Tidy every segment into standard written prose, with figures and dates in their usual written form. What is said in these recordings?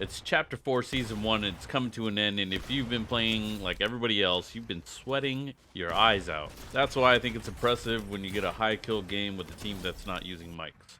It's Chapter 4, Season 1, and it's coming to an end, and if you've been playing like everybody else, you've been sweating your eyes out. That's why I think it's impressive when you get a high kill game with a team that's not using mics.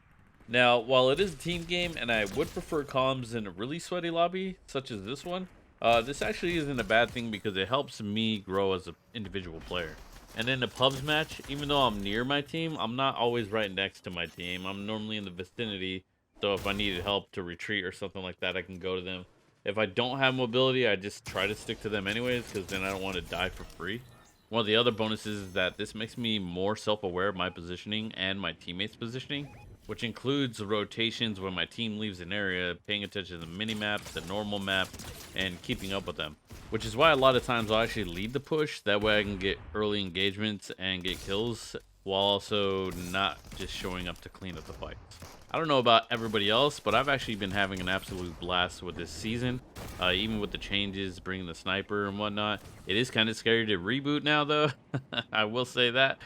Now, while it is a team game, and I would prefer comms in a really sweaty lobby, such as this one, this actually isn't a bad thing because it helps me grow as an individual player. And in a pubs match, even though I'm near my team, I'm not always right next to my team. I'm normally in the vicinity, so if I needed help to retreat or something like that, I can go to them. If I don't have mobility, I just try to stick to them anyways, because then I don't want to die for free. One of the other bonuses is that this makes me more self-aware of my positioning and my teammates' positioning, which includes the rotations when my team leaves an area, paying attention to the mini-map, the normal map, and keeping up with them. Which is why a lot of times I'll actually lead the push, that way I can get early engagements and get kills, while also not just showing up to clean up the fights. I don't know about everybody else, but I've actually been having an absolute blast with this season, even with the changes, bringing the sniper and whatnot. It is kind of scary to reboot now, though. I will say that,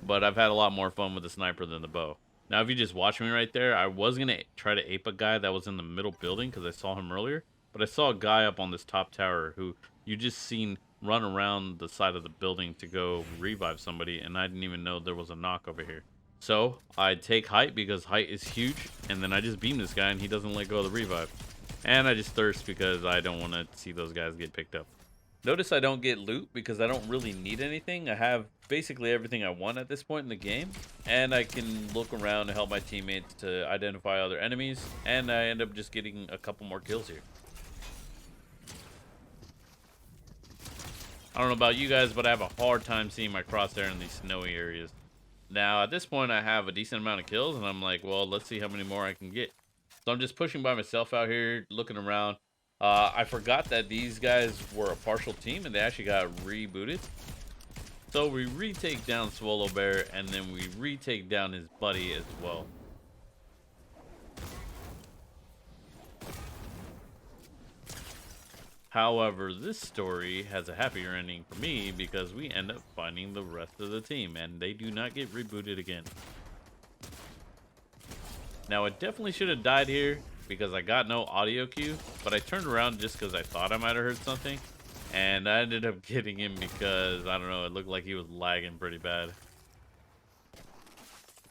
but I've had a lot more fun with the sniper than the bow. Now, if you just watch me right there, I was going to try to ape a guy that was in the middle building because I saw him earlier, but I saw a guy up on this top tower who you just seen run around the side of the building to go revive somebody, and I didn't even know there was a knock over here. So I take height because height is huge, and then I just beam this guy and he doesn't let go of the revive. And I just thirst because I don't want to see those guys get picked up. Notice I don't get loot because I don't really need anything. I have basically everything I want at this point in the game, and I can look around and help my teammates to identify other enemies, and I end up just getting a couple more kills here. I don't know about you guys, but I have a hard time seeing my crosshair in these snowy areas. Now, at this point, I have a decent amount of kills, and I'm like, well, let's see how many more I can get. So I'm just pushing by myself out here, looking around. I forgot that these guys were a partial team, and they actually got rebooted. So we retake down Swallow Bear, and then we retake down his buddy as well. However, this story has a happier ending for me because we end up finding the rest of the team, and they do not get rebooted again. Now, I definitely should have died here because I got no audio cue, but I turned around just because I thought I might have heard something, and I ended up getting him because, I don't know, it looked like he was lagging pretty bad.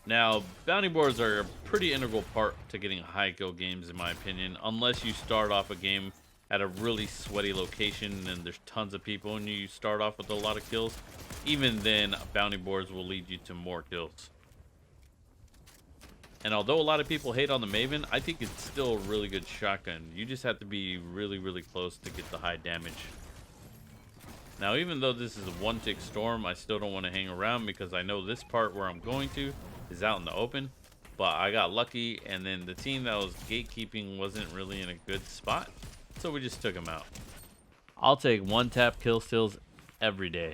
Now, bounty boards are a pretty integral part to getting high kill games, in my opinion, unless you start off a game at a really sweaty location and there's tons of people and you start off with a lot of kills. Even then, bounty boards will lead you to more kills. And although a lot of people hate on the Maven, I think it's still a really good shotgun. You just have to be really, really close to get the high damage. Now, even though this is a one-tick storm, I still don't want to hang around because I know this part where I'm going to is out in the open. But I got lucky, and then the team that was gatekeeping wasn't really in a good spot, so we just took him out. I'll take one-tap kill steals every day.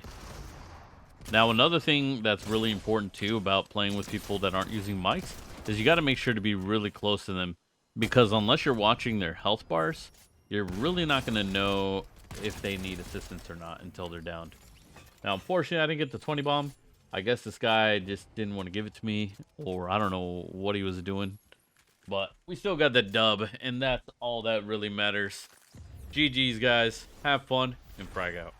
Now, another thing that's really important too about playing with people that aren't using mics is you got to make sure to be really close to them, because unless you're watching their health bars, you're really not going to know if they need assistance or not until they're downed. Now, unfortunately, I didn't get the 20 bomb. I guess this guy just didn't want to give it to me, or I don't know what he was doing. But we still got the dub, and that's all that really matters. GG's, guys. Have fun, and frag out.